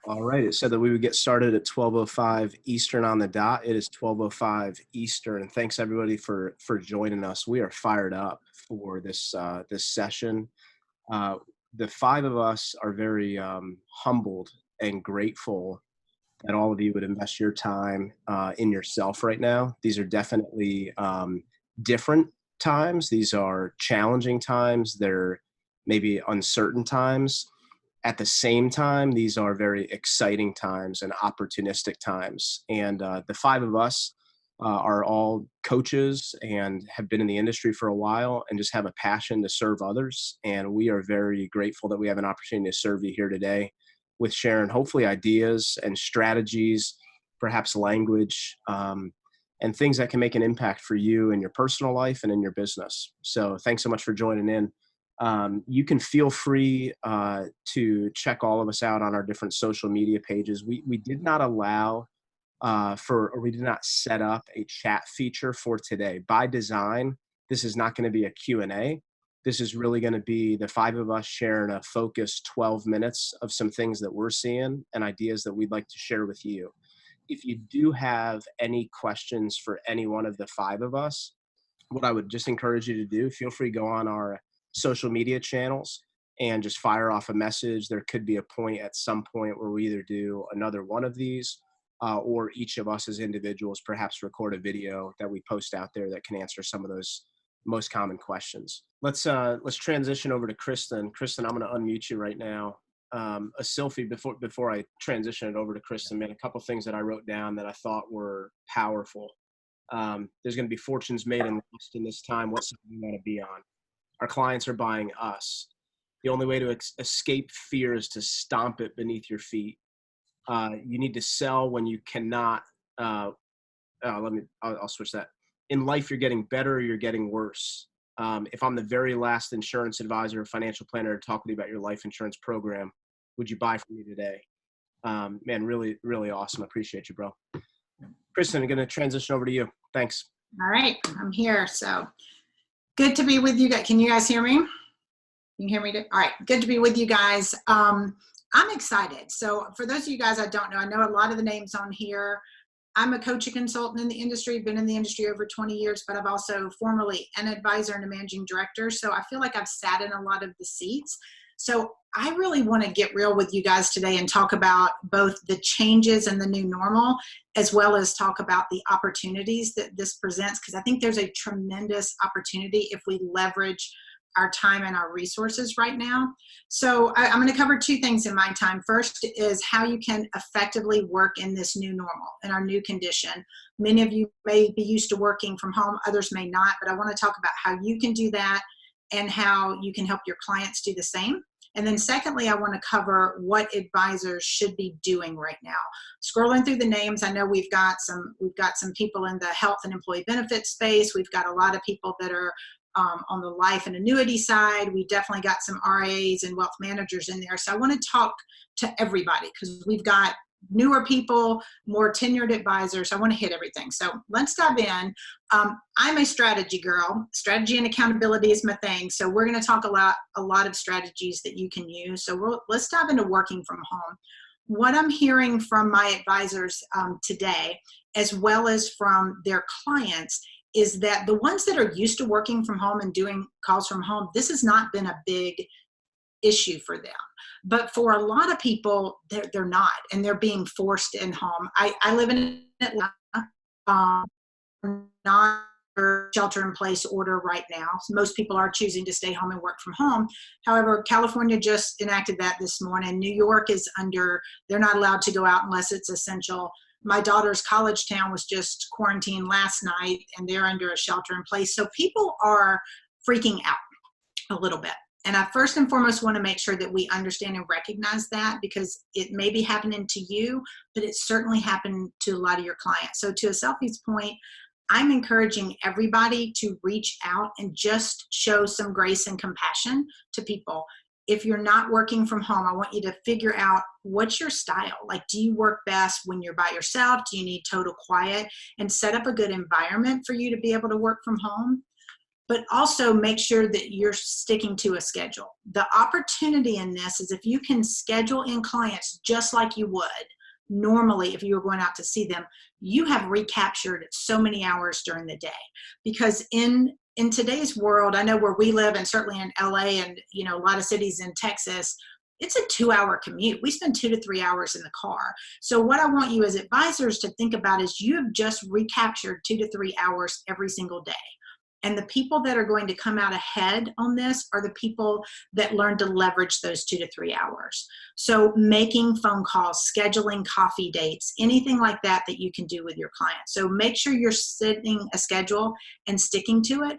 All right. It said that we would get started at 12:05 Eastern on the dot. It is 12:05 Eastern. Thanks everybody for joining us. We are fired up for this session. Uh, the five of us are very humbled and grateful that all of you would invest your time in yourself right now. These are definitely different times. These are challenging times. They're maybe uncertain times. At the same time, these are very exciting times and opportunistic times. And the five of us are all coaches and have been in the industry for a while and just have a passion to serve others. And we are very grateful that we have an opportunity to serve you here today with sharing hopefully ideas and strategies, perhaps language, and things that can make an impact for you in your personal life and in your business. So thanks so much for joining in. You can feel free to check all of us out on our different social media pages. We did not allow or we did not set up a chat feature for today. By design, this is not going to be a Q&A. This is really going to be the five of us sharing a focused 12 minutes of some things that we're seeing and ideas that we'd like to share with you. If you do have any questions for any one of the five of us, what I would just encourage you to do, feel free to go on our social media channels and just fire off a message. There could be a point at some point where we either do another one of these or each of us as individuals perhaps record a video that we post out there that can answer some of those most common questions. Let's transition over to Kristen. Kristen, I'm going to unmute you right now. A selfie before I transition it over to Kristen, man, a couple things that I wrote down that I thought were powerful. There's going to be fortunes made and lost in this time. What side do you want to be on? Our clients are buying us. The only way to escape fear is to stomp it beneath your feet. You need to sell when you cannot. I'll switch that. In life, you're getting better or you're getting worse. If I'm the very last insurance advisor or financial planner to talk with you about your life insurance program, would you buy from me today? Man, really, really awesome. I appreciate you, bro. Kristen, I'm going to transition over to you. Thanks. All right, I'm here. So good to be with you guys. Can you guys hear me? You can hear me? All right, good to be with you guys. I'm excited. So for those of you guys I don't know, I know a lot of the names on here. I'm a coach and consultant in the industry, been in the industry over 20 years, but I've also formerly an advisor and a managing director. So I feel like I've sat in a lot of the seats. So I really want to get real with you guys today and talk about both the changes and the new normal, as well as talk about the opportunities that this presents, because I think there's a tremendous opportunity if we leverage our time and our resources right now. So I'm going to cover two things in my time. First is how you can effectively work in this new normal, in our new condition. Many of you may be used to working from home, others may not, but I want to talk about how you can do that and how you can help your clients do the same. And then secondly, I want to cover what advisors should be doing right now. Scrolling through the names, I know we've got some people in the health and employee benefit space. We've got a lot of people that are on the life and annuity side. We definitely got some RAs and wealth managers in there. So I want to talk to everybody because we've got newer people, more tenured advisors. I want to hit everything. So let's dive in. I'm a strategy girl. Strategy and accountability is my thing. So we're going to talk a lot of strategies that you can use. So let's dive into working from home. What I'm hearing from my advisors today, as well as from their clients, is that the ones that are used to working from home and doing calls from home, this has not been a big issue for them. But for a lot of people, they're not, and they're being forced in home. I live in Atlanta, not shelter in place order right now. So most people are choosing to stay home and work from home. However, California just enacted that this morning. New York is they're not allowed to go out unless it's essential. My daughter's college town was just quarantined last night, and they're under a shelter in place. So people are freaking out a little bit. And I first and foremost want to make sure that we understand and recognize that, because it may be happening to you, but it certainly happened to a lot of your clients. So to a Selfie's point, I'm encouraging everybody to reach out and just show some grace and compassion to people. If you're not working from home, I want you to figure out what's your style. Like, do you work best when you're by yourself? Do you need total quiet? And set up a good environment for you to be able to work from home. but also make sure that you're sticking to a schedule. The opportunity in this is if you can schedule in clients just like you would normally if you were going out to see them, you have recaptured so many hours during the day. Because in today's world, I know where we live, and certainly in LA and a lot of cities in Texas, it's a 2-hour commute. We spend 2 to 3 hours in the car. So what I want you as advisors to think about is you have just recaptured 2 to 3 hours every single day. And the people that are going to come out ahead on this are the people that learn to leverage those 2 to 3 hours. So making phone calls, scheduling coffee dates, anything like that that you can do with your clients. So make sure you're setting a schedule and sticking to it.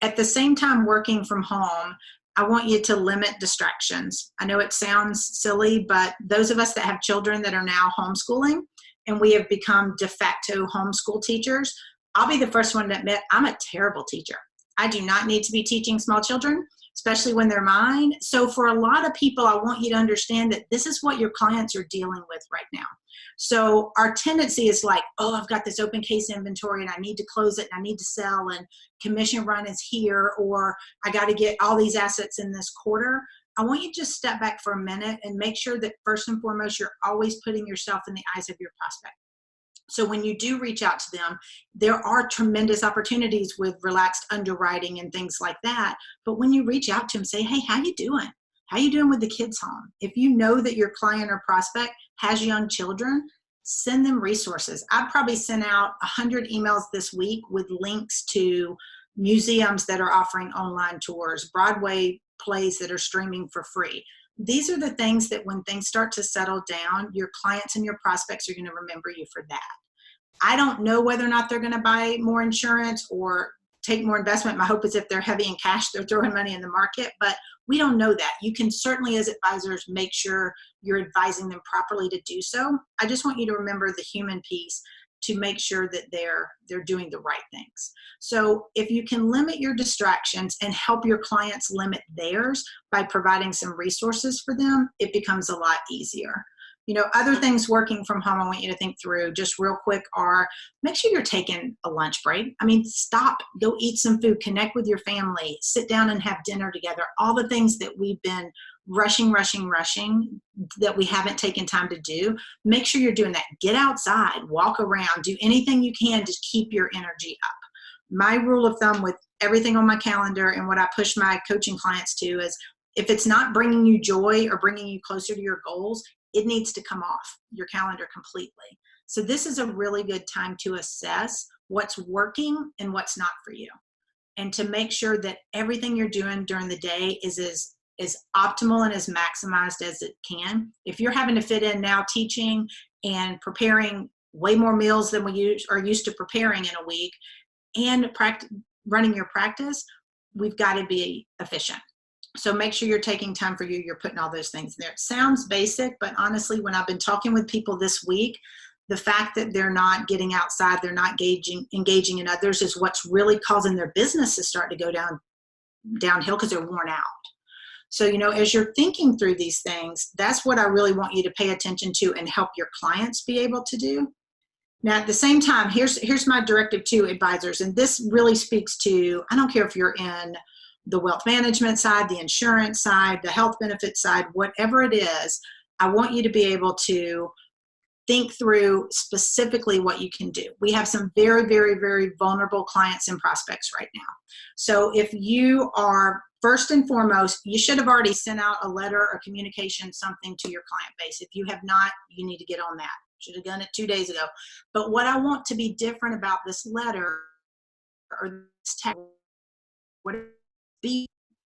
At the same time, working from home, I want you to limit distractions. I know it sounds silly, but those of us that have children that are now homeschooling, and we have become de facto homeschool teachers, I'll be the first one to admit I'm a terrible teacher. I do not need to be teaching small children, especially when they're mine. So for a lot of people, I want you to understand that this is what your clients are dealing with right now. So our tendency is like, oh, I've got this open case inventory and I need to close it and I need to sell and commission run is here, or I got to get all these assets in this quarter. I want you to just step back for a minute and make sure that first and foremost, you're always putting yourself in the eyes of your prospect. So when you do reach out to them, there are tremendous opportunities with relaxed underwriting and things like that. But when you reach out to them, say, hey, how you doing? How you doing with the kids home? If you know that your client or prospect has young children, send them resources. I've probably sent out 100 emails this week with links to museums that are offering online tours, Broadway plays that are streaming for free. These are the things that when things start to settle down, your clients and your prospects are going to remember you for that. I don't know whether or not they're going to buy more insurance or take more investment. My hope is if they're heavy in cash, they're throwing money in the market, but we don't know that. You can certainly, as advisors, make sure you're advising them properly to do so. I just want you to remember the human piece to make sure that they're doing the right things. So if you can limit your distractions and help your clients limit theirs by providing some resources for them, it becomes a lot easier. Other things working from home I want you to think through just real quick are make sure you're taking a lunch break. I mean, stop, go eat some food, connect with your family, sit down and have dinner together. All the things that we've been rushing that we haven't taken time to do, make sure you're doing that. Get outside, walk around, do anything you can to keep your energy up. My rule of thumb with everything on my calendar and what I push my coaching clients to is if it's not bringing you joy or bringing you closer to your goals, it needs to come off your calendar completely. So this is a really good time to assess what's working and what's not for you, and to make sure that everything you're doing during the day is as optimal and as maximized as it can. If you're having to fit in now teaching and preparing way more meals than we are used to preparing in a week and running your practice, we've got to be efficient. So make sure you're taking time for you. You're putting all those things in there. It sounds basic, but honestly, when I've been talking with people this week, the fact that they're not getting outside, they're not engaging in others is what's really causing their business to start to go downhill because they're worn out. So, as you're thinking through these things, that's what I really want you to pay attention to and help your clients be able to do. Now, at the same time, here's my directive to advisors, and this really speaks to, I don't care if you're in the wealth management side, the insurance side, the health benefit side, whatever it is, I want you to be able to think through specifically what you can do. We have some very, very, very vulnerable clients and prospects right now. So if you are, first and foremost, you should have already sent out a letter or communication, something to your client base. If you have not, you need to get on that. Should have done it 2 days ago. But what I want to be different about this letter or this text,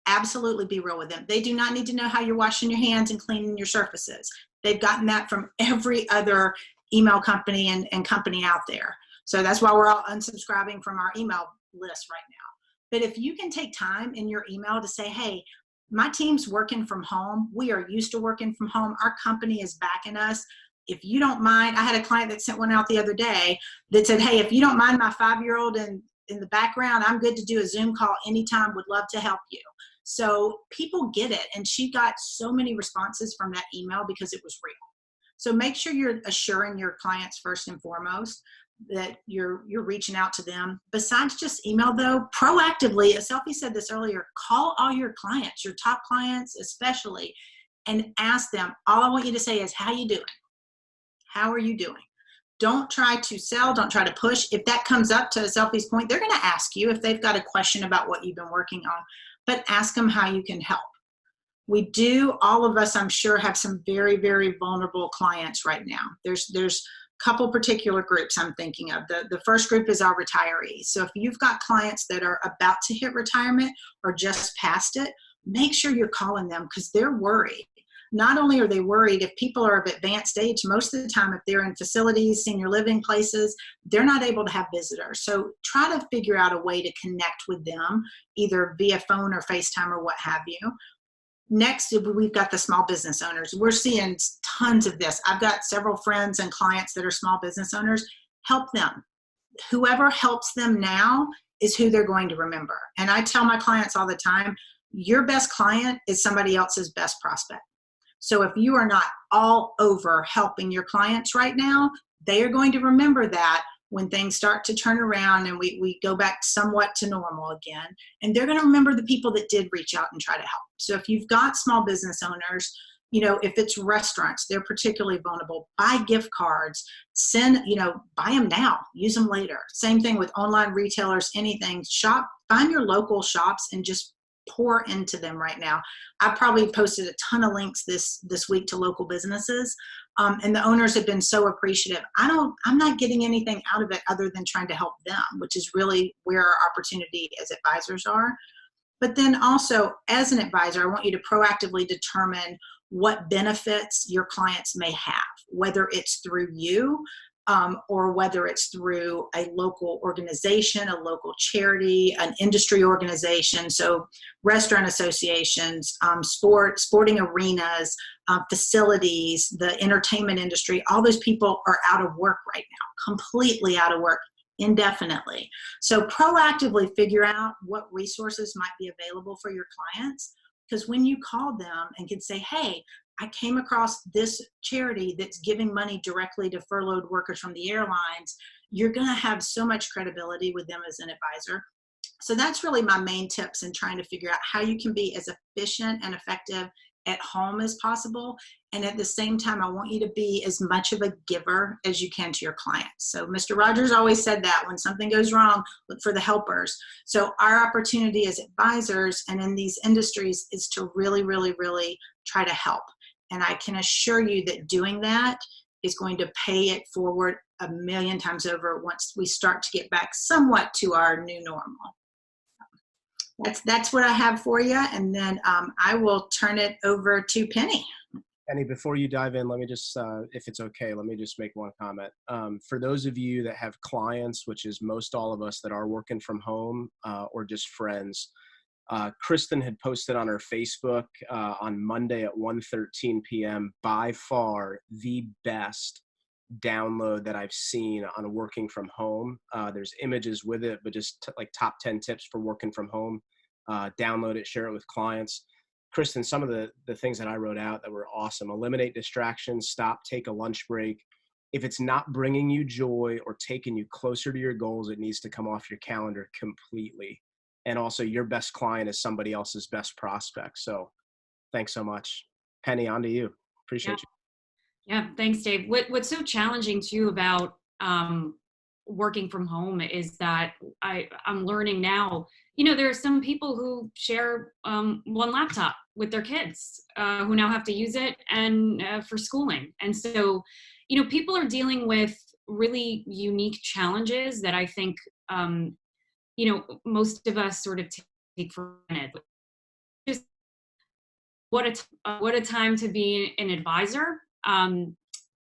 absolutely be real with them. They do not need to know how you're washing your hands and cleaning your surfaces. They've gotten that from every other email company and company out there. So that's why we're all unsubscribing from our email list right now. But if you can take time in your email to say, hey, my team's working from home. We are used to working from home. Our company is backing us. If you don't mind, I had a client that sent one out the other day that said, hey, if you don't mind my 5-year-old in the background, I'm good to do a Zoom call anytime, would love to help you. So people get it. And she got so many responses from that email because it was real. So make sure you're assuring your clients first and foremost. that you're reaching out to them. Besides just email though, proactively, as Selfie said this earlier, call all your clients, your top clients especially, and ask them. All I want you to say is, how you doing? How are you doing? Don't try to sell, don't try to push. If that comes up, to Selfie's point, they're going to ask you if they've got a question about what you've been working on, but ask them how you can help. We do, all of us, I'm sure, have some very, very vulnerable clients right now. There's a couple particular groups I'm thinking of. The first group is our retirees. So if you've got clients that are about to hit retirement or just past it, make sure you're calling them, because they're worried. Not only are they worried, if people are of advanced age, most of the time, if they're in facilities, senior living places, they're not able to have visitors. So try to figure out a way to connect with them, either via phone or FaceTime or what have you. Next, we've got the small business owners. We're seeing tons of this. I've got several friends and clients that are small business owners. Help them. Whoever helps them now is who they're going to remember. And I tell my clients all the time, your best client is somebody else's best prospect. So if you are not all over helping your clients right now, they are going to remember that when things start to turn around and we go back somewhat to normal again. And they're going to remember the people that did reach out and try to help. So if you've got small business owners, if it's restaurants, they're particularly vulnerable. Buy gift cards, buy them now, use them later. Same thing with online retailers, anything. Find your local shops and just pour into them right now. I probably posted a ton of links this week to local businesses, and the owners have been so appreciative. I'm not getting anything out of it other than trying to help them, which is really where our opportunity as advisors are. But then also, as an advisor, I want you to proactively determine what benefits your clients may have, whether it's through you, or whether it's through a local organization, a local charity, an industry organization. So restaurant associations, sporting arenas, facilities, the entertainment industry, all those people are out of work right now, completely out of work indefinitely. So proactively figure out what resources might be available for your clients, because when you call them and can say, hey, I came across this charity that's giving money directly to furloughed workers from the airlines, you're going to have so much credibility with them as an advisor. So that's really my main tips in trying to figure out how you can be as efficient and effective at home as possible. And at the same time, I want you to be as much of a giver as you can to your clients. So Mr. Rogers always said that when something goes wrong, look for the helpers. So our opportunity as advisors and in these industries is to really, really, really try to help. And I can assure you that doing that is going to pay it forward a million times over once we start to get back somewhat to our new normal. That's what I have for you. And then I will turn it over to Penny. Penny, before you dive in, let me just, if it's okay, let me just make one comment. For those of you that have clients, which is most all of us that are working from home, or just friends, Kristen had posted on her Facebook on Monday at 1:13 p.m. by far the best download that I've seen on working from home. There's images with it, but just like top 10 tips for working from home. Download it, share it with clients. Kristen, some of the things that I wrote out that were awesome: eliminate distractions, stop, take a lunch break. If it's not bringing you joy or taking you closer to your goals, it needs to come off your calendar completely. And also, your best client is somebody else's best prospect. So thanks so much. Penny, on to you. Appreciate you. Yeah, thanks, Dave. What's so challenging too about working from home is that I'm learning now, there are some people who share one laptop with their kids who now have to use it and for schooling. And so, people are dealing with really unique challenges that I think, most of us sort of take for granted. Just what a time to be an advisor.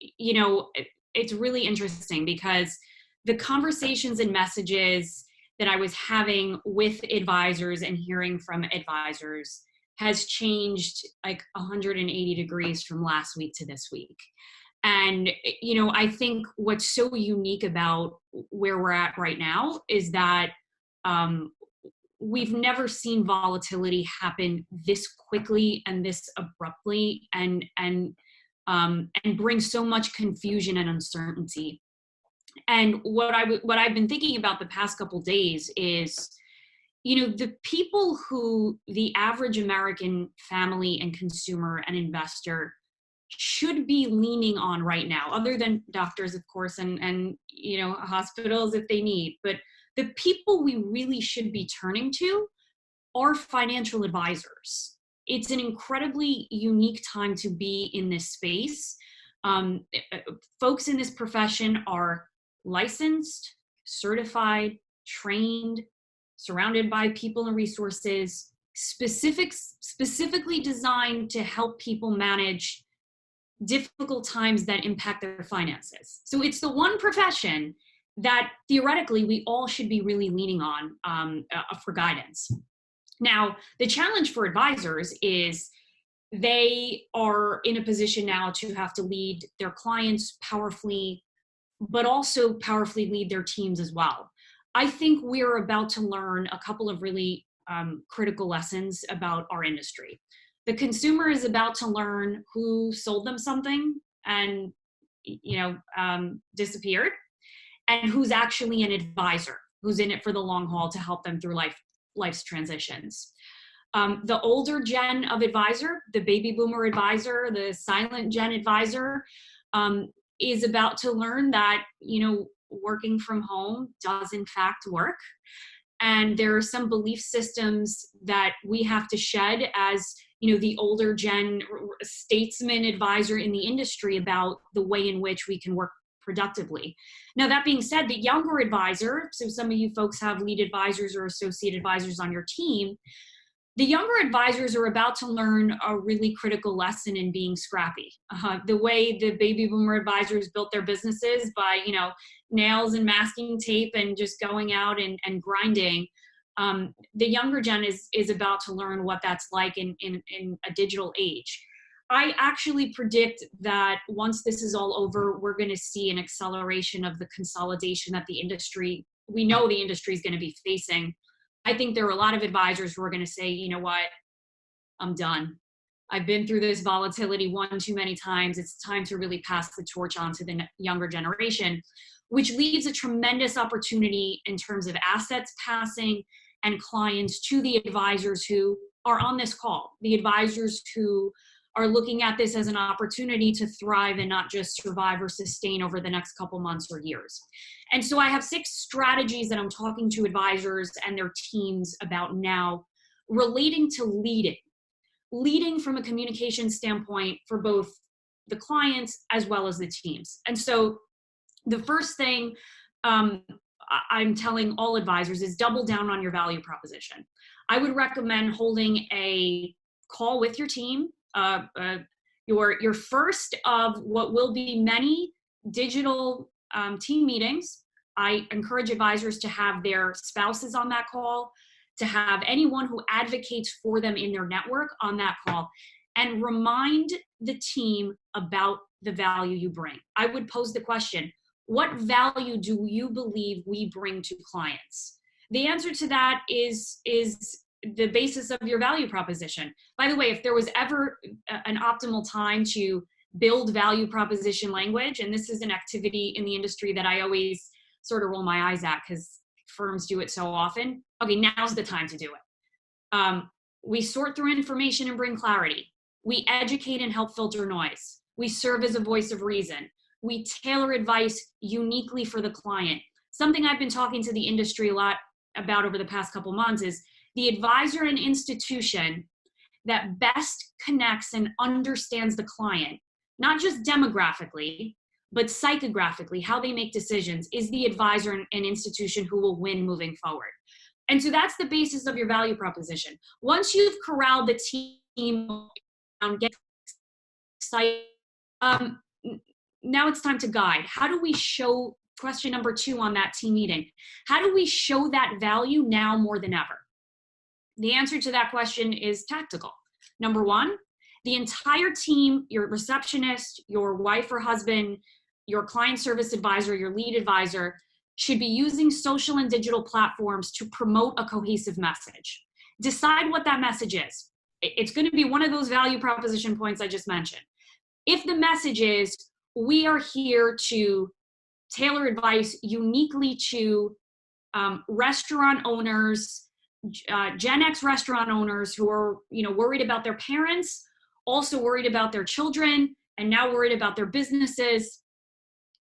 It's really interesting because the conversations and messages that I was having with advisors and hearing from advisors has changed like 180 degrees from last week to this week. And, I think what's so unique about where we're at right now is that we've never seen volatility happen this quickly and this abruptly and bring so much confusion and uncertainty. And what I've been thinking about the past couple days is, the people who the average American family and consumer and investor should be leaning on right now, other than doctors, of course, and hospitals if they need. But the people we really should be turning to are financial advisors. It's an incredibly unique time to be in this space. Folks in this profession are licensed, certified, trained, surrounded by people and resources, specifically designed to help people manage difficult times that impact their finances. So it's the one profession that theoretically we all should be really leaning on for guidance. Now, the challenge for advisors is they are in a position now to have to lead their clients powerfully, but also powerfully lead their teams as well. I think we're about to learn a couple of really critical lessons about our industry. The consumer is about to learn who sold them something and disappeared, and who's actually an advisor, who's in it for the long haul to help them through life's transitions. The older gen of advisor, the baby boomer advisor, the silent gen advisor, is about to learn that, working from home does in fact work. And there are some belief systems that we have to shed as, the older gen statesman advisor in the industry about the way in which we can work productively. Now, that being said, the younger advisor, so some of you folks have lead advisors or associate advisors on your team, the younger advisors are about to learn a really critical lesson in being scrappy. The way the baby boomer advisors built their businesses by, nails and masking tape and just going out and grinding. The younger gen is about to learn what that's like in a digital age. I actually predict that once this is all over, we're going to see an acceleration of the consolidation that we know the industry is going to be facing. I think there are a lot of advisors who are going to say, you know what, I'm done. I've been through this volatility one too many times. It's time to really pass the torch on to the younger generation, which leaves a tremendous opportunity in terms of assets passing and clients to the advisors who are on this call, the advisors who are looking at this as an opportunity to thrive and not just survive or sustain over the next couple months or years. And so I have 6 strategies that I'm talking to advisors and their teams about now relating to leading from a communication standpoint for both the clients as well as the teams. And so the first thing I'm telling all advisors is double down on your value proposition. I would recommend holding a call with your team, your first of what will be many digital team meetings. I encourage advisors to have their spouses on that call, to have anyone who advocates for them in their network on that call, and remind the team about the value you bring. I would pose the question, what value do you believe we bring to clients? The answer to that is the basis of your value proposition. By the way, if there was ever an optimal time to build value proposition language, and this is an activity in the industry that I always sort of roll my eyes at because firms do it so often. Okay, now's the time to do it. We sort through information and bring clarity. We educate and help filter noise. We serve as a voice of reason. We tailor advice uniquely for the client. Something I've been talking to the industry a lot about over the past couple months is the advisor and institution that best connects and understands the client, not just demographically, but psychographically, how they make decisions, is the advisor and institution who will win moving forward. And so that's the basis of your value proposition. Once you've corralled the team, get excited, now it's time to guide. How do we show, question number 2 on that team meeting, how do we show that value now more than ever? The answer to that question is tactical. Number 1, the entire team, your receptionist, your wife or husband, your client service advisor, your lead advisor, should be using social and digital platforms to promote a cohesive message. Decide what that message is. It's going to be one of those value proposition points I just mentioned. If the message is, we are here to tailor advice uniquely to restaurant owners, Gen X restaurant owners who are, worried about their parents, also worried about their children, and now worried about their businesses.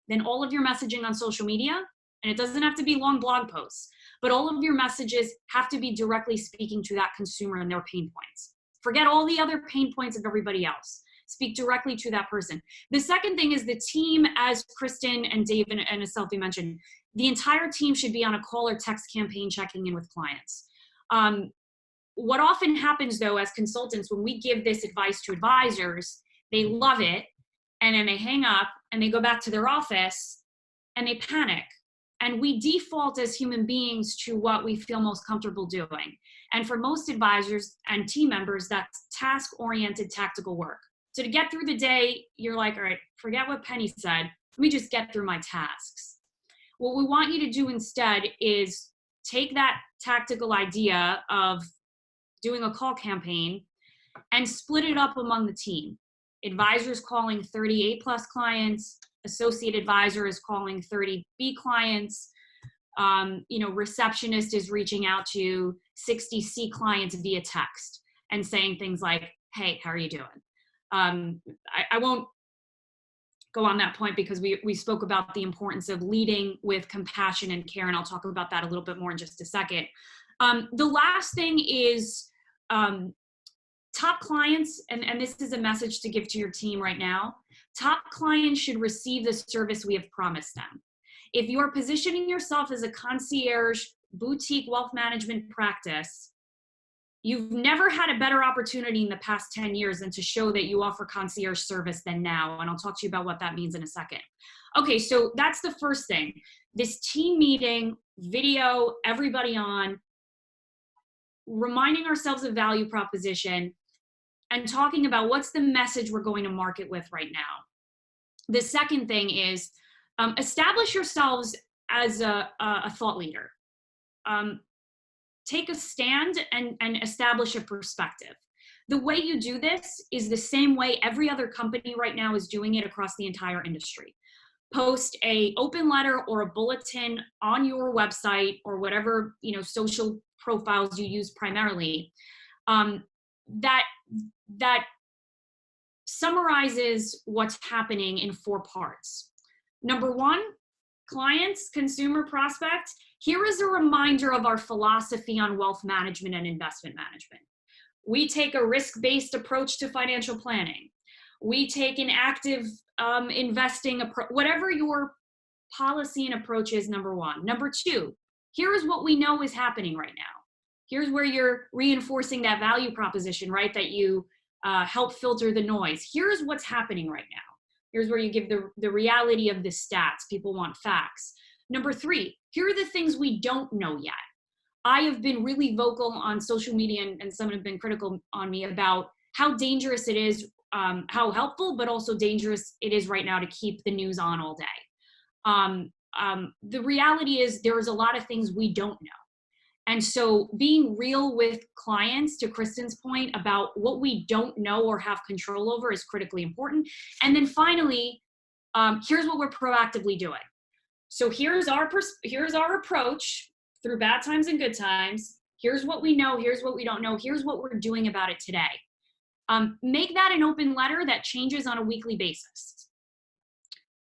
Then all of your messaging on social media, and it doesn't have to be long blog posts, but all of your messages have to be directly speaking to that consumer and their pain points. Forget all the other pain points of everybody else. Speak directly to that person. The second thing is the team, as Kristen and Dave and Aselfi mentioned, the entire team should be on a call or text campaign checking in with clients. What often happens though, as consultants, when we give this advice to advisors, they love it, and then they hang up and they go back to their office and they panic. And we default as human beings to what we feel most comfortable doing. And for most advisors and team members, that's task-oriented tactical work. So to get through the day, you're like, all right, forget what Penny said. Let me just get through my tasks. What we want you to do instead is take that tactical idea of doing a call campaign and split it up among the team. Advisors calling 30 A+ clients, associate advisor is calling 30 B clients, receptionist is reaching out to 60 C clients via text and saying things like, hey, how are you doing? I won't go on that point because we spoke about the importance of leading with compassion and care, and I'll talk about that a little bit more in just a second. The last thing is top clients, and this is a message to give to your team right now, top clients should receive the service we have promised them. If you are positioning yourself as a concierge boutique wealth management practice, you've never had a better opportunity in the past 10 years than to show that you offer concierge service than now. And I'll talk to you about what that means in a second. Okay, so that's the first thing. This team meeting, video, everybody on, reminding ourselves of value proposition, and talking about what's the message we're going to market with right now. The second thing is establish yourselves as a thought leader. Take a stand and establish a perspective. The way you do this is the same way every other company right now is doing it across the entire industry. Post a open letter or a bulletin on your website or whatever social profiles you use primarily, that summarizes what's happening in 4 parts. Number 1, clients, consumer, prospect. Here is a reminder of our philosophy on wealth management and investment management. We take a risk-based approach to financial planning. We take an active investing approach, whatever your policy and approach is, number 1. Number 2, here is what we know is happening right now. Here's where you're reinforcing that value proposition, right? That you help filter the noise. Here's what's happening right now. Here's where you give the reality of the stats. People want facts. Number 3, here are the things we don't know yet. I have been really vocal on social media, and some have been critical on me about how dangerous it is, how helpful, but also dangerous it is right now to keep the news on all day. The reality is there is a lot of things we don't know. And so being real with clients, to Kristen's point about what we don't know or have control over, is critically important. And then finally, here's what we're proactively doing. So here's our approach through bad times and good times. Here's what we know. Here's what we don't know. Here's what we're doing about it today. Make that an open letter that changes on a weekly basis.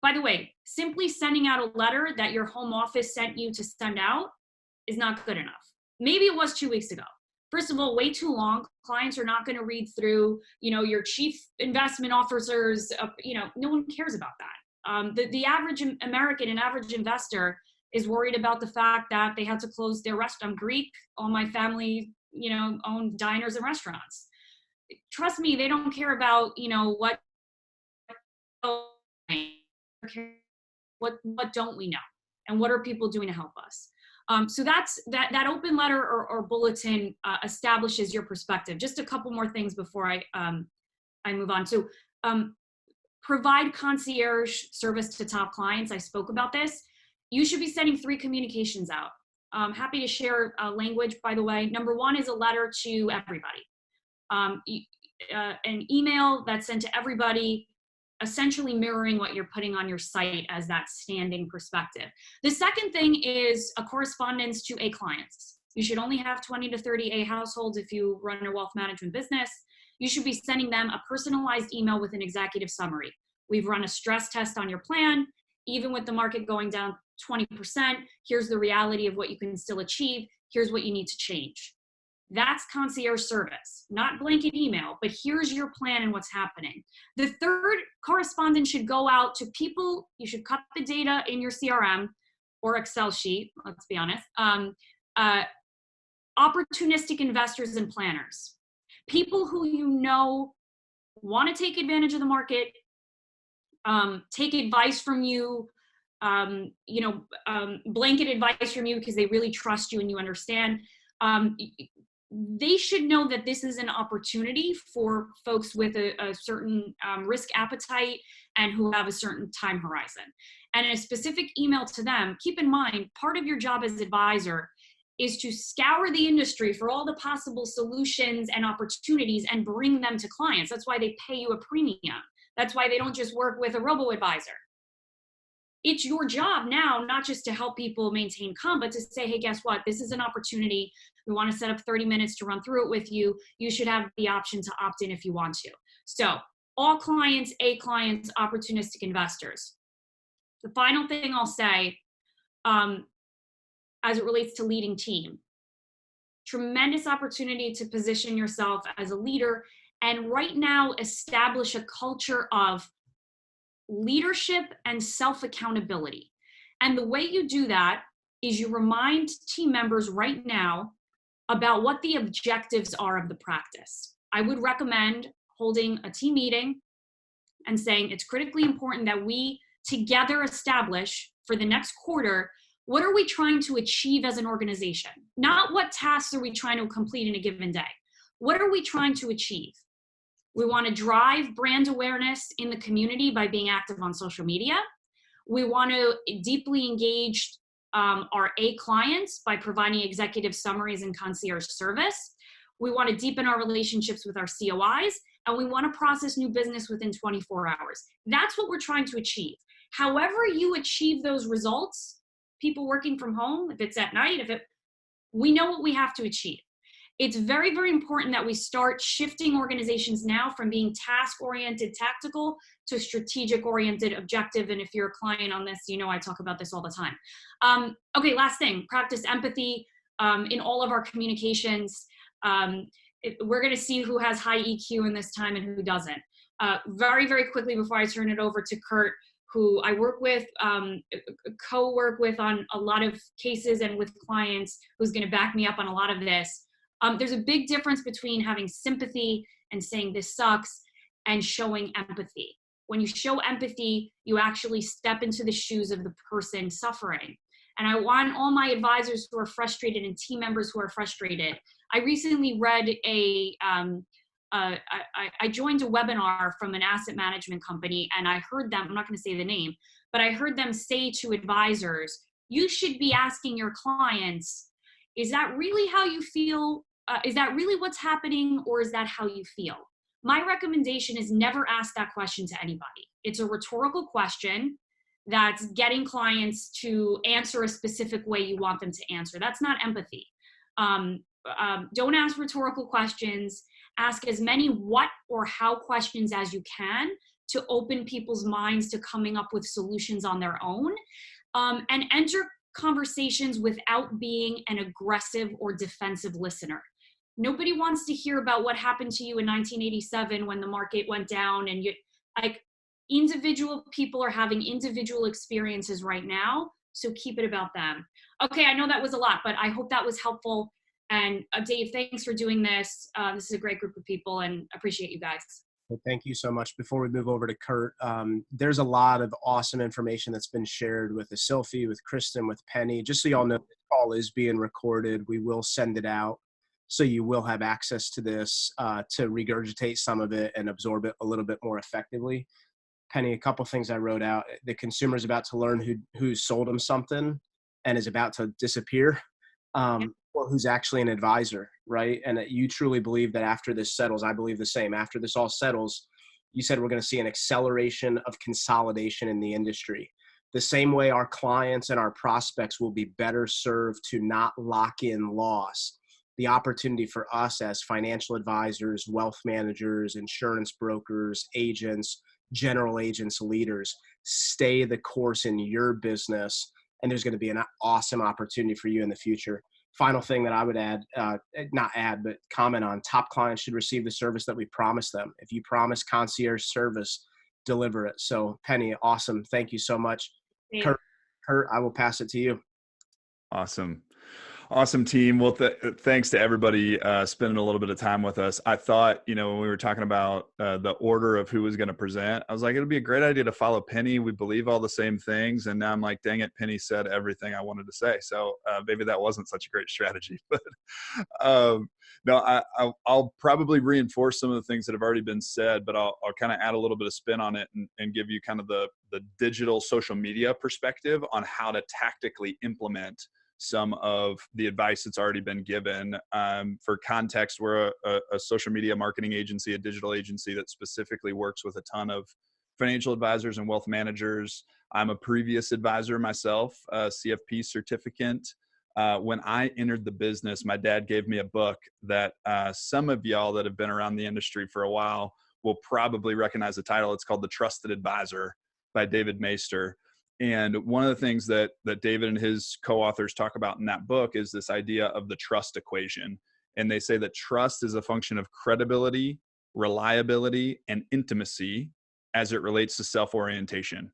By the way, simply sending out a letter that your home office sent you to send out is not good enough. Maybe it was 2 weeks ago. First of all, way too long. Clients are not going to read through, your chief investment officers. No one cares about that. The average American and average investor is worried about the fact that they had to close their restaurant. I'm Greek. All my family, own diners and restaurants. Trust me, they don't care about, what don't we know, and what are people doing to help us. So that's that open letter or bulletin establishes your perspective. Just a couple more things before I move on. So provide concierge service to top clients. I spoke about this. You should be sending 3 communications out. I'm happy to share language, by the way. Number 1 is a letter to everybody. An email that's sent to everybody essentially mirroring what you're putting on your site as that standing perspective. The second thing is a correspondence to A clients. You should only have 20 to 30 A households if you run a wealth management business. You should be sending them a personalized email with an executive summary. We've run a stress test on your plan. Even with the market going down 20%, here's the reality of what you can still achieve. Here's what you need to change. That's concierge service, not blanket email, but here's your plan and what's happening. The third correspondence should go out to people. You should cut the data in your CRM or Excel sheet, let's be honest. Opportunistic investors and planners, people who you know want to take advantage of the market, take advice from you, blanket advice from you because they really trust you and you understand. They should know that this is an opportunity for folks with a certain risk appetite and who have a certain time horizon. And a specific email to them, keep in mind, part of your job as advisor is to scour the industry for all the possible solutions and opportunities and bring them to clients. That's why they pay you a premium. That's why they don't just work with a robo-advisor. It's your job now, not just to help people maintain calm, but to say, hey, guess what? This is an opportunity. We want to set up 30 minutes to run through it with you. You should have the option to opt in if you want to. So all clients, A clients, opportunistic investors. The final thing I'll say, as it relates to leading team, tremendous opportunity to position yourself as a leader and right now establish a culture of leadership and self-accountability. And the way you do that is you remind team members right now about what the objectives are of the practice. I would recommend holding a team meeting and saying it's critically important that we together establish for the next quarter, what are we trying to achieve as an organization? Not what tasks are we trying to complete in a given day. What are we trying to achieve? We want to drive brand awareness in the community by being active on social media. We want to deeply engage our A clients by providing executive summaries and concierge service. We want to deepen our relationships with our COIs, and we want to process new business within 24 hours. That's what we're trying to achieve. However you achieve those results, people working from home, if it's at night, we know what we have to achieve. It's very, very important that we start shifting organizations now from being task-oriented, tactical to strategic-oriented, objective. And if you're a client on this, you know I talk about this all the time. Okay, last thing, practice empathy in all of our communications. We're going to see who has high EQ in this time and who doesn't. Very, very quickly before I turn it over to Kurt, who I work with, co-work with on a lot of cases and with clients, who's going to back me up on a lot of this. There's a big difference between having sympathy and saying this sucks and showing empathy. When you show empathy, you actually step into the shoes of the person suffering. And I want all my advisors who are frustrated and team members who are frustrated. I recently read I joined a webinar from an asset management company, and I heard them, I'm not going to say the name, but I heard them say to advisors, you should be asking your clients, is that really how you feel? Is that really what's happening, or is that how you feel? My recommendation is never ask that question to anybody. It's a rhetorical question that's getting clients to answer a specific way you want them to answer. That's not empathy. Don't ask rhetorical questions. Ask as many what or how questions as you can to open people's minds to coming up with solutions on their own, and enter conversations without being an aggressive or defensive listener. Nobody wants to hear about what happened to you in 1987 when the market went down, and individual people are having individual experiences right now, so keep it about them. Okay, I know that was a lot, but I hope that was helpful. And Dave, thanks for doing this. This is a great group of people, and appreciate you guys. Well, thank you so much. Before we move over to Kurt, there's a lot of awesome information that's been shared with Asilfi, with Kristen, with Penny. Just so y'all know, this call is being recorded. We will send it out, so you will have access to this to regurgitate some of it and absorb it a little bit more effectively. Penny, a couple things I wrote out. The consumer's about to learn who sold them something and is about to disappear. Or who's actually an advisor, right? And that you truly believe that after this settles, I believe the same. After this all settles, you said we're going to see an acceleration of consolidation in the industry. The same way our clients and our prospects will be better served to not lock in loss. The opportunity for us as financial advisors, wealth managers, insurance brokers, agents, general agents, leaders, stay the course in your business. And there's going to be an awesome opportunity for you in the future. Final thing that I would add, not add, but comment on, top clients should receive the service that we promise them. If you promise concierge service, deliver it. So Penny, awesome. Thank you so much. Yeah. Kurt, I will pass it to you. Awesome. Awesome, team. Well, thanks to everybody spending a little bit of time with us. I thought, when we were talking about the order of who was going to present, I was like, it'd be a great idea to follow Penny. We believe all the same things. And now I'm like, dang it, Penny said everything I wanted to say. So maybe that wasn't such a great strategy. But no, I'll probably reinforce some of the things that have already been said, but I'll kind of add a little bit of spin on it and give you kind of the digital social media perspective on how to tactically implement some of the advice that's already been given. For context, we're a social media marketing agency, a digital agency that specifically works with a ton of financial advisors and wealth managers. I'm a previous advisor myself, a CFP certificate. When I entered the business, my dad gave me a book that some of y'all that have been around the industry for a while will probably recognize the title. It's called The Trusted Advisor by David Maister. And one of the things that David and his co-authors talk about in that book is this idea of the trust equation. And they say that trust is a function of credibility, reliability, and intimacy as it relates to self-orientation,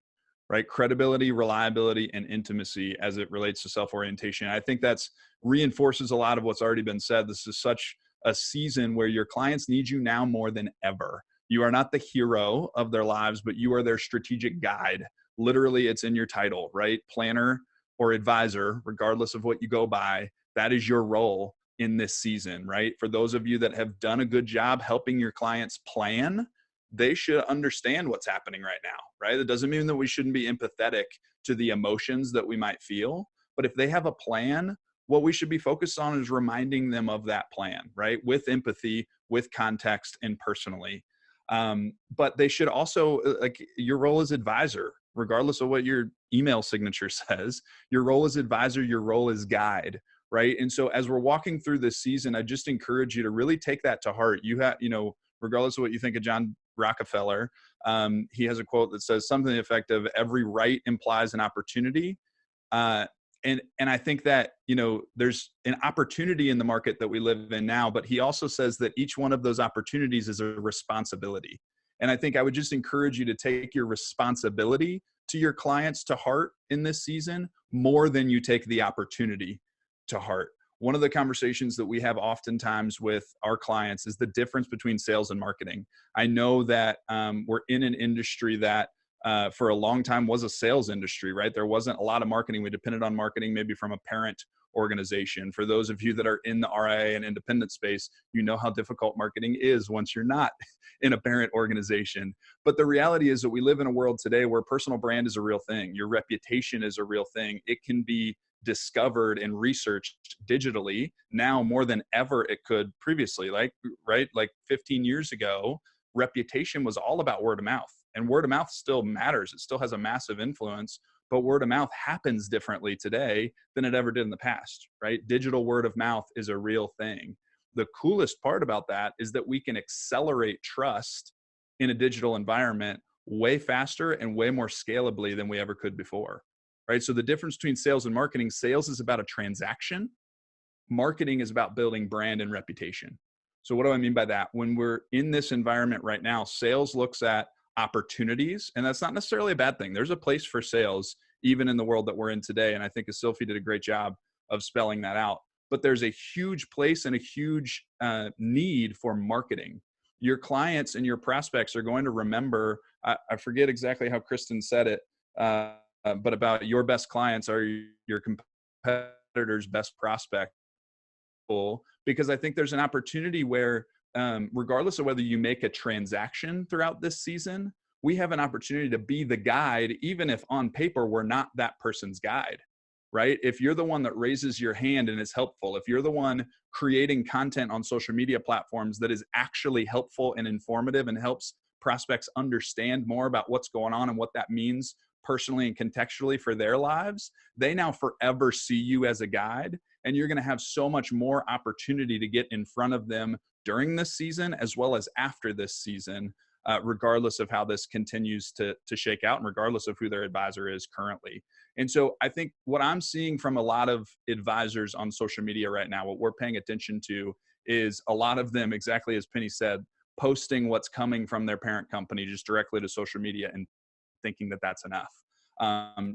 right? Credibility, reliability, and intimacy as it relates to self-orientation. I think that's reinforces a lot of what's already been said. This is such a season where your clients need you now more than ever. You are not the hero of their lives, but you are their strategic guide. Literally, it's in your title, right? Planner or advisor, regardless of what you go by, that is your role in this season, right? For those of you that have done a good job helping your clients plan, they should understand what's happening right now, right? It doesn't mean that we shouldn't be empathetic to the emotions that we might feel, but if they have a plan, what we should be focused on is reminding them of that plan, right? With empathy, with context, and personally. But they should also, like, your role as advisor, regardless of what your email signature says, your role as advisor, your role as guide, right? And so as we're walking through this season, I just encourage you to really take that to heart. You have, regardless of what you think of John Rockefeller, he has a quote that says something to the effect of every right implies an opportunity. And I think that, there's an opportunity in the market that we live in now, but he also says that each one of those opportunities is a responsibility. And I think I would just encourage you to take your responsibility to your clients to heart in this season more than you take the opportunity to heart. One of the conversations that we have oftentimes with our clients is the difference between sales and marketing. I know that we're in an industry that for a long time was a sales industry, right? There wasn't a lot of marketing. We depended on marketing maybe from a parent organization. For those of you that are in the RIA and independent space, you know how difficult marketing is once you're not in a parent organization. But the reality is that we live in a world today where personal brand is a real thing. Your reputation is a real thing. It can be discovered and researched digitally now more than ever it could previously. Like 15 years ago, reputation was all about word of mouth. And word of mouth still matters. It still has a massive influence, but word of mouth happens differently today than it ever did in the past, right? Digital word of mouth is a real thing. The coolest part about that is that we can accelerate trust in a digital environment way faster and way more scalably than we ever could before, right? So the difference between sales and marketing, sales is about a transaction. Marketing is about building brand and reputation. So what do I mean by that? When we're in this environment right now, sales looks at opportunities, and that's not necessarily a bad thing. There's a place for sales even in the world that we're in today, and I think Sylvie did a great job of spelling that out. But there's a huge place and a huge need for marketing. Your clients and your prospects are going to remember, I forget exactly how Kristen said it, but about your best clients are your competitors' best prospect. Because I think there's an opportunity where regardless of whether you make a transaction throughout this season, we have an opportunity to be the guide, even if on paper we're not that person's guide, right? If you're the one that raises your hand and is helpful, if you're the one creating content on social media platforms that is actually helpful and informative and helps prospects understand more about what's going on and what that means personally and contextually for their lives, they now forever see you as a guide, and you're going to have so much more opportunity to get in front of them during this season as well as after this season, regardless of how this continues to shake out and regardless of who their advisor is currently. And so I think what I'm seeing from a lot of advisors on social media right now, what we're paying attention to is a lot of them, exactly as Penny said, posting what's coming from their parent company just directly to social media and thinking that that's enough.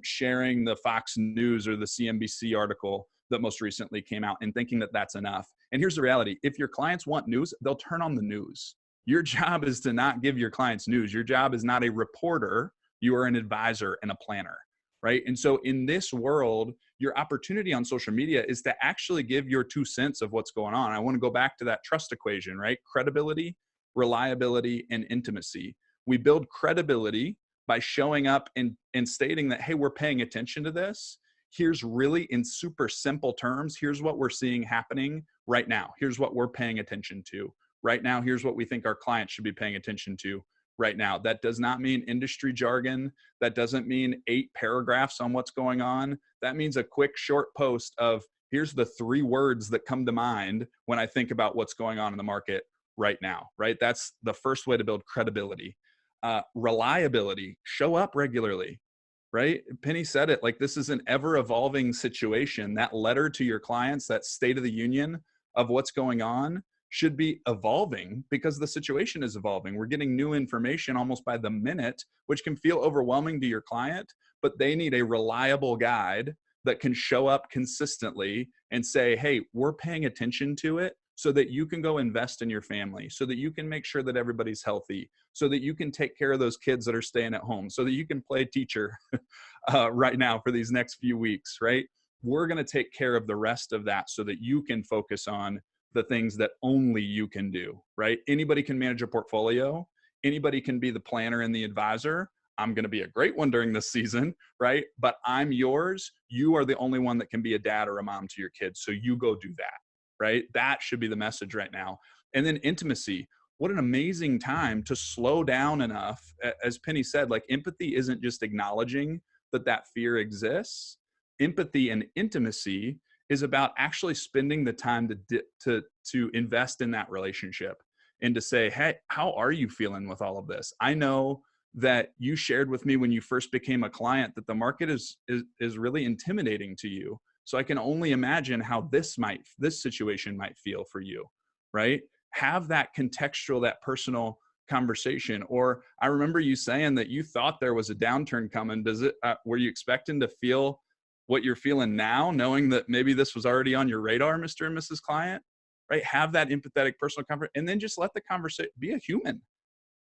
Sharing the Fox News or the CNBC article that most recently came out and thinking that that's enough. And here's the reality. If your clients want news, they'll turn on the news. Your job is to not give your clients news. Your job is not a reporter. You are an advisor and a planner, right? And so in this world, your opportunity on social media is to actually give your 2 cents of what's going on. I want to go back to that trust equation, right? Credibility, reliability, and intimacy. We build credibility by showing up and stating that, hey, we're paying attention to this. Here's really in super simple terms, here's what we're seeing happening right now. Here's what we're paying attention to right now. Here's what we think our clients should be paying attention to right now. That does not mean industry jargon. That doesn't mean 8 paragraphs on what's going on. That means a quick short post of here's the 3 words that come to mind when I think about what's going on in the market right now, right? That's the first way to build credibility. Reliability, show up regularly, right? Penny said it, like this is an ever evolving situation. That letter to your clients, that state of the union of what's going on should be evolving because the situation is evolving. We're getting new information almost by the minute, which can feel overwhelming to your client, but they need a reliable guide that can show up consistently and say, hey, we're paying attention to it so that you can go invest in your family, so that you can make sure that everybody's healthy, so that you can take care of those kids that are staying at home, so that you can play teacher right now for these next few weeks, right? We're going to take care of the rest of that so that you can focus on the things that only you can do, right? Anybody can manage a portfolio. Anybody can be the planner and the advisor. I'm going to be a great one during this season, right? But I'm yours. You are the only one that can be a dad or a mom to your kids. So you go do that, right? That should be the message right now. And then intimacy. What an amazing time to slow down enough. As Penny said, like empathy isn't just acknowledging that that fear exists. Empathy and intimacy is about actually spending the time to invest in that relationship and to say, hey, how are you feeling with all of this? I know that you shared with me when you first became a client that the market is really intimidating to you. So I can only imagine how this situation might feel for you, right? Have that contextual, that personal conversation. Or I remember you saying that you thought there was a downturn coming. Were you expecting to feel what you're feeling now, knowing that maybe this was already on your radar, Mr. and Mrs. Client, right? Have that empathetic personal conversation, and then just let the conversation be a human,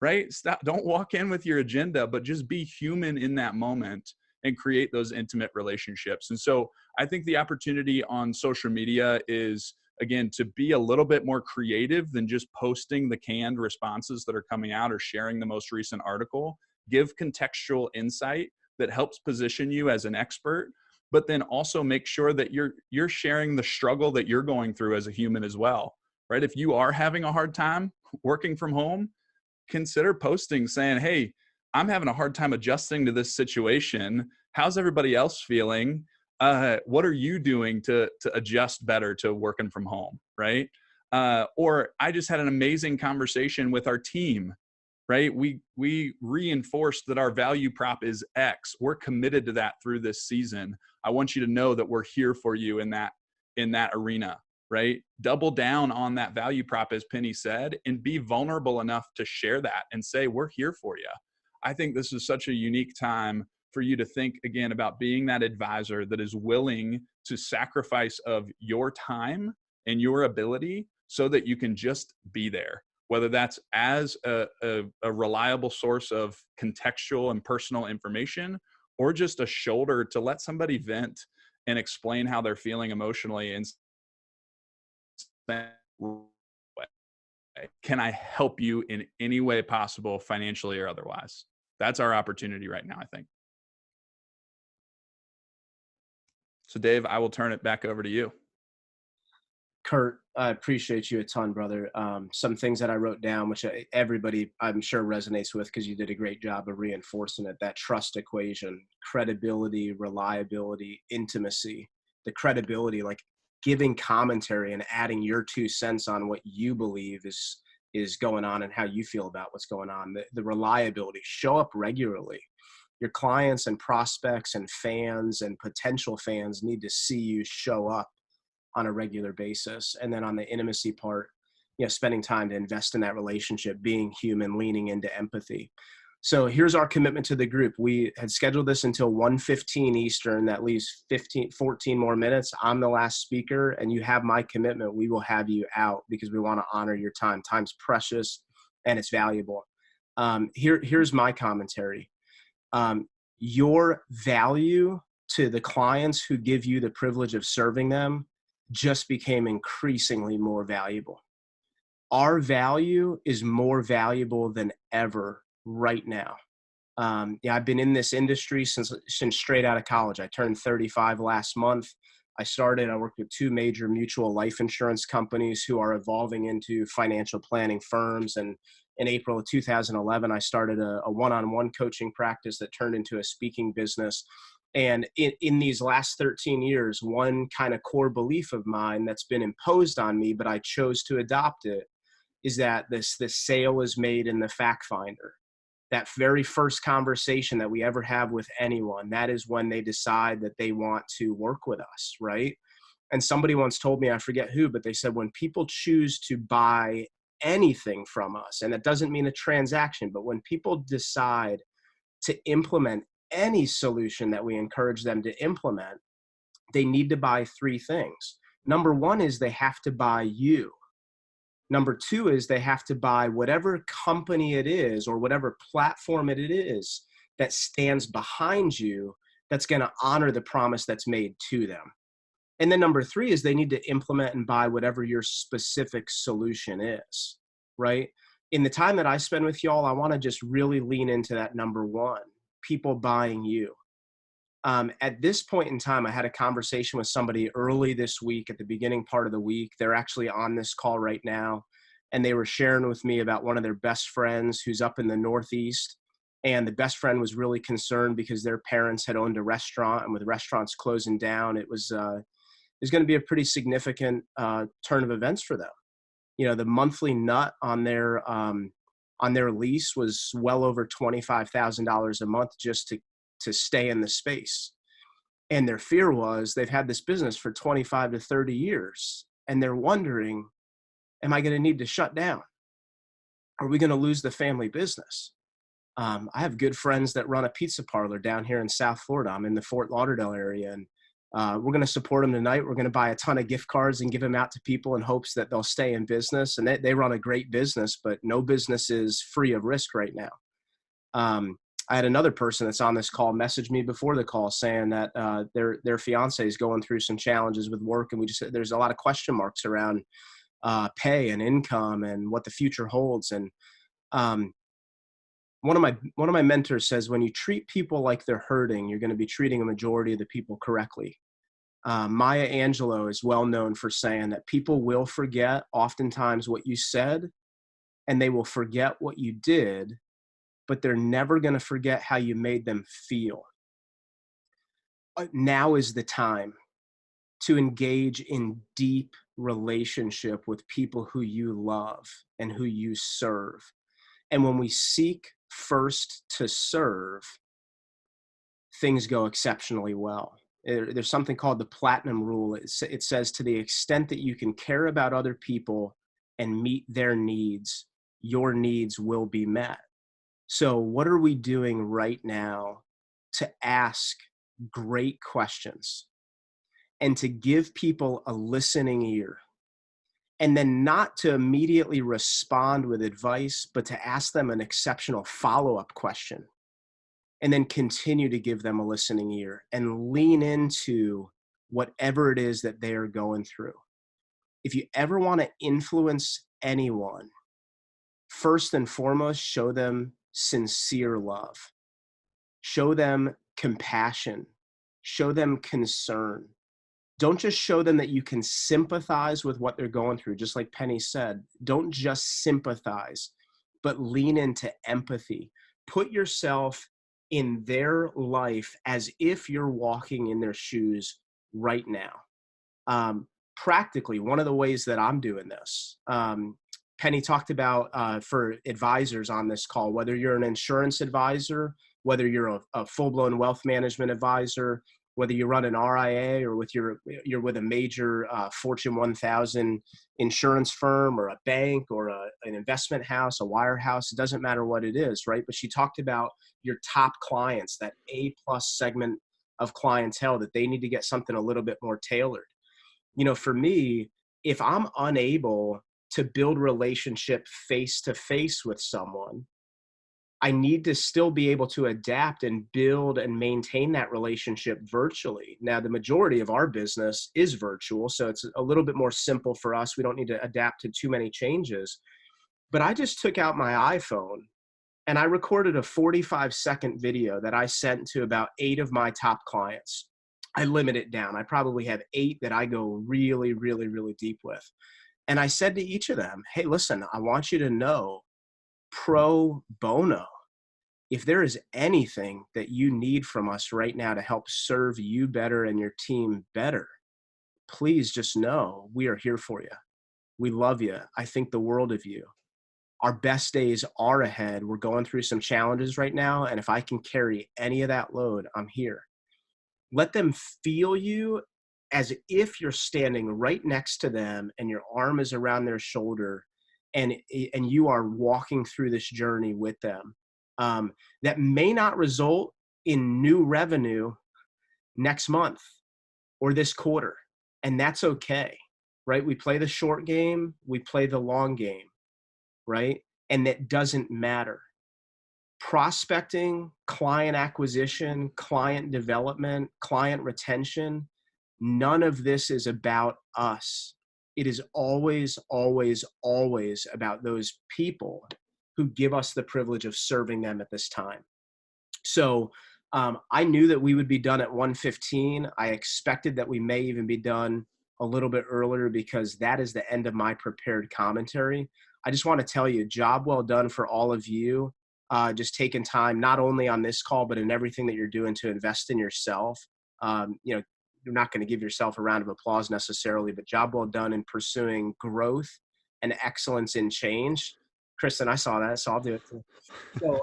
right? Don't walk in with your agenda, but just be human in that moment and create those intimate relationships. And so I think the opportunity on social media is, again, to be a little bit more creative than just posting the canned responses that are coming out or sharing the most recent article. Give contextual insight that helps position you as an expert, but then also make sure that you're sharing the struggle that you're going through as a human as well, right? If you are having a hard time working from home, consider posting saying, hey, I'm having a hard time adjusting to this situation. How's everybody else feeling? What are you doing to adjust better to working from home, right? Or I just had an amazing conversation with our team, right? We reinforced that our value prop is X. We're committed to that through this season. I want you to know that we're here for you in that arena, right? Double down on that value prop, as Penny said, and be vulnerable enough to share that and say, we're here for you. I think this is such a unique time for you to think again about being that advisor that is willing to sacrifice of your time and your ability so that you can just be there, whether that's as a reliable source of contextual and personal information, or just a shoulder to let somebody vent and explain how they're feeling emotionally and say, can I help you in any way possible, financially or otherwise? That's our opportunity right now, I think. So Dave, I will turn it back over to you. Kurt, I appreciate you a ton, brother. Some things that I wrote down, which everybody I'm sure resonates with because you did a great job of reinforcing it. That trust equation, credibility, reliability, intimacy. The credibility, like giving commentary and adding your 2 cents on what you believe is going on and how you feel about what's going on. The reliability, show up regularly. Your clients and prospects and fans and potential fans need to see you show up on a regular basis. And then on the intimacy part, spending time to invest in that relationship, being human, leaning into empathy. So here's our commitment to the group. We had scheduled this until 1:15 Eastern. That leaves 14 more minutes. I'm the last speaker, and you have my commitment. We will have you out because we want to honor your time. Time's precious and it's valuable. Here's my commentary. Your value to the clients who give you the privilege of serving them just became increasingly more valuable. Our value is more valuable than ever right now. I've been in this industry since straight out of college. I turned 35 last month. I worked with 2 major mutual life insurance companies who are evolving into financial planning firms. And in April of 2011, I started a one-on-one coaching practice that turned into a speaking business. And in these last 13 years, one kind of core belief of mine that's been imposed on me, but I chose to adopt it, is that this sale is made in the fact finder. That very first conversation that we ever have with anyone, that is when they decide that they want to work with us, right? And somebody once told me, I forget who, but they said when people choose to buy anything from us, and that doesn't mean a transaction, but when people decide to implement any solution that we encourage them to implement, they need to buy 3 things. Number 1 is they have to buy you. Number 2 is they have to buy whatever company it is or whatever platform it is that stands behind you that's going to honor the promise that's made to them. And then number 3 is they need to implement and buy whatever your specific solution is, right? In the time that I spend with y'all, I want to just really lean into that number 1, people buying you. At this point in time, I had a conversation with somebody early this week at the beginning part of the week. They're actually on this call right now. And they were sharing with me about one of their best friends who's up in the Northeast. And the best friend was really concerned because their parents had owned a restaurant, and with restaurants closing down, it was going to be a pretty significant turn of events for them. The monthly nut on their lease was well over $25,000 a month just to stay in the space. And their fear was they've had this business for 25 to 30 years. And they're wondering, am I going to need to shut down? Are we going to lose the family business? I have good friends that run a pizza parlor down here in South Florida. I'm in the Fort Lauderdale area, and we're going to support them tonight. We're going to buy a ton of gift cards and give them out to people in hopes that they'll stay in business. And they run a great business, but no business is free of risk right now. I had another person that's on this call message me before the call saying that their fiance is going through some challenges with work, and there's a lot of question marks around pay and income and what the future holds. And one of my mentors says, when you treat people like they're hurting, you're going to be treating a majority of the people correctly. Maya Angelou is well known for saying that people will forget oftentimes what you said, and they will forget what you did, but they're never going to forget how you made them feel. Now is the time to engage in deep relationship with people who you love and who you serve. And when we seek first to serve, things go exceptionally well. There's something called the platinum rule. It says, to the extent that you can care about other people and meet their needs, your needs will be met. So what are we doing right now to ask great questions and to give people a listening ear, and then not to immediately respond with advice, but to ask them an exceptional follow-up question, and then continue to give them a listening ear and lean into whatever it is that they are going through. If you ever want to influence anyone, first and foremost, show them sincere love. Show them compassion. Show them concern. Don't just show them that you can sympathize with what they're going through. Just like Penny said, don't just sympathize, but lean into empathy. Put yourself in their life as if you're walking in their shoes right now. Practically, one of the ways that I'm doing this, Penny talked about for advisors on this call, whether you're an insurance advisor, whether you're a full-blown wealth management advisor, whether you run an RIA or you're with a major Fortune 1000 insurance firm or a bank or an investment house, a wirehouse, it doesn't matter what it is, right? But she talked about your top clients, that A+ segment of clientele, that they need to get something a little bit more tailored. For me, if I'm unable to build relationship face-to-face with someone, I need to still be able to adapt and build and maintain that relationship virtually. Now, the majority of our business is virtual, so it's a little bit more simple for us. We don't need to adapt to too many changes. But I just took out my iPhone and I recorded a 45-second video that I sent to about 8 of my top clients. I limit it down. I probably have 8 that I go really, really, really deep with. And I said to each of them, hey, listen, I want you to know, pro bono, if there is anything that you need from us right now to help serve you better and your team better, please just know we are here for you. We love you. I think the world of you. Our best days are ahead. We're going through some challenges right now. And if I can carry any of that load, I'm here. Let them feel you as if you're standing right next to them and your arm is around their shoulder and you are walking through this journey with them. That may not result in new revenue next month or this quarter. And that's okay, right? We play the short game, we play the long game, right? And that doesn't matter. Prospecting, client acquisition, client development, client retention, none of this is about us. It is always, always, always about those people who give us the privilege of serving them at this time. So I knew that we would be done at 1:15. I expected that we may even be done a little bit earlier because that is the end of my prepared commentary. I just want to tell you, job well done for all of you. Just taking time, not only on this call, but in everything that you're doing to invest in yourself. You're not going to give yourself a round of applause necessarily, but job well done in pursuing growth and excellence in change. Kristen, I saw that, so I'll do it too. So,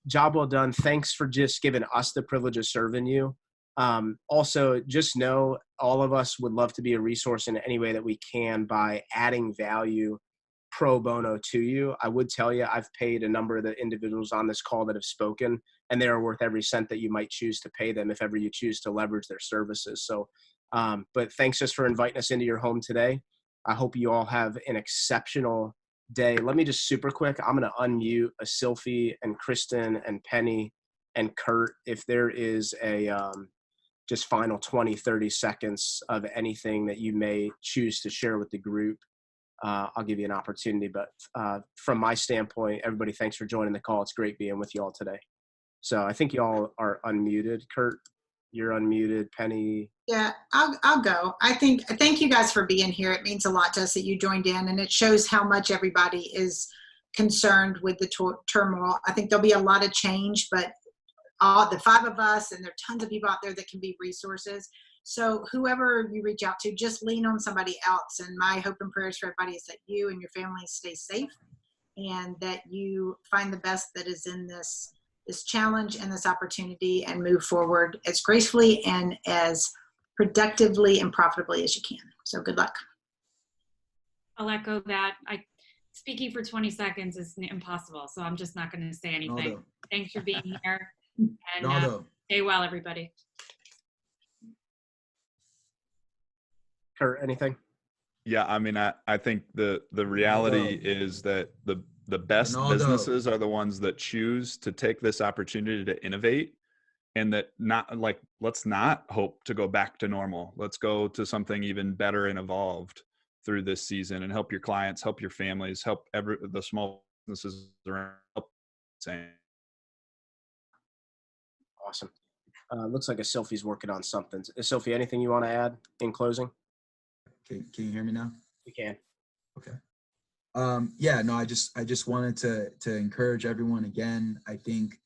job well done. Thanks for just giving us the privilege of serving you. Also, just know all of us would love to be a resource in any way that we can by adding value pro bono to you. I would tell you, I've paid a number of the individuals on this call that have spoken, and they are worth every cent that you might choose to pay them if ever you choose to leverage their services. So, but thanks just for inviting us into your home today. I hope you all have an exceptional day. Let me just super quick, I'm going to unmute a Sylphie and Kristen and Penny and Kurt. If there is a just final 20, 30 seconds of anything that you may choose to share with the group, I'll give you an opportunity. But from my standpoint, everybody, thanks for joining the call. It's great being with you all today. So I think you all are unmuted. Kurt, you're unmuted. Penny. Yeah, I'll go. Thank you guys for being here. It means a lot to us that you joined in, and it shows how much everybody is concerned with the turmoil. I think there'll be a lot of change, but all the 5 of us, and there are tons of people out there that can be resources. So whoever you reach out to, just lean on somebody else. And my hope and prayers for everybody is that you and your family stay safe and that you find the best that is in this challenge and this opportunity and move forward as gracefully and as productively and profitably as you can. So good luck. I'll echo that. Speaking for 20 seconds is impossible, so I'm just not going to say anything. No. Thanks for being here, and stay well, everybody. Kurt, anything? Yeah, I mean, I think the reality is that the best businesses are the ones that choose to take this opportunity to innovate, and that let's not hope to go back to normal. Let's go to something even better and evolved through this season and help your clients, help your families, help the small businesses around. Awesome. Looks like Sophie's working on something. Sophie, anything you want to add in closing? Can you hear me now? You can. Okay. Yeah, no, I just wanted to encourage everyone again. I think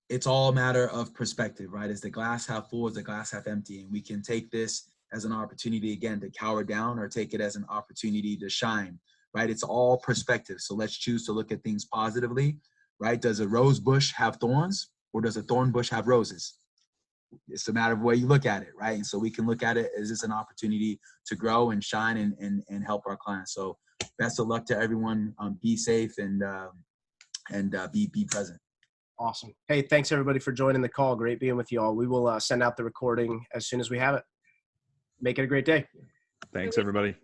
it's all a matter of perspective, right? Is the glass half full, is the glass half empty? And we can take this as an opportunity again to cower down, or take it as an opportunity to shine, right? It's all perspective. So let's choose to look at things positively, right? Does a rose bush have thorns, or does a thorn bush have roses? It's a matter of the way you look at it, right? And so we can look at it as this an opportunity to grow and shine and help our clients. So best of luck to everyone. Be safe and be present. Awesome. Hey, thanks everybody for joining the call. Great being with you all. We will send out the recording as soon as we have it. Make it a great day. Thanks, everybody.